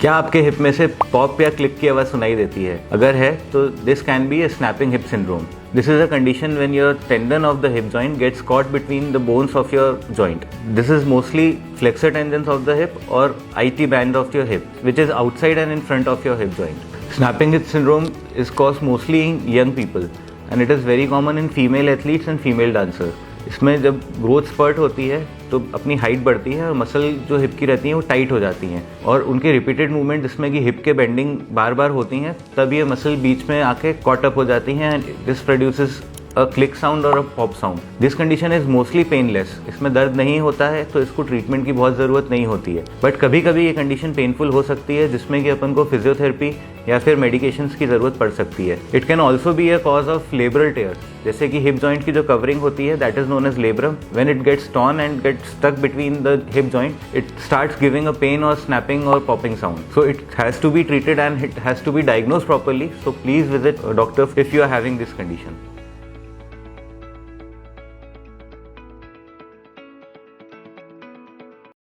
क्या आपके हिप में से पॉप या क्लिक की आवाज सुनाई देती है? अगर है तो this can be a snapping hip syndrome. This is a condition when your tendon of the hip joint gets caught between the bones of your joint. This is mostly flexor tendons of the hip or IT band of your hip, which is outside and in front of your hip joint. Snapping hip syndrome is caused mostly in young people and it is very common in female athletes and female dancers. इसमें जब growth spurt होती है तो अपनी height बढ़ती है और muscle जो हिप की रहती हैं वो टाइट हो जाती हैं और उनके रिपीटेड मूवमेंट जिसमें कि हिप के बेंडिंग बार बार होती हैं तब ये मसल बीच में आके कॉट अप हो जाती हैं and this produces a click sound और a pop sound. This condition is mostly painless. इसमें दर्द नहीं होता है तो इसको ट्रीटमेंट की बहुत ज़रूरत नहीं होती है. बट कभी कभी ये कंडीशन पेनफुल हो सकती है जिसमें कि अपन को फिजियोथेरेपी या फिर मेडिकेशंस की ज़रूरत पड़ सकती है. It can also be a cause of labral tear. जैसे कि हिप जॉइंट की जो कवरिंग होती है that is known as labrum. When it gets torn and gets stuck between the hip joint it starts giving a pain और snapping और popping sound. So it has to be treated and it has to be diagnosed properly. So please visit doctor if you are having this condition.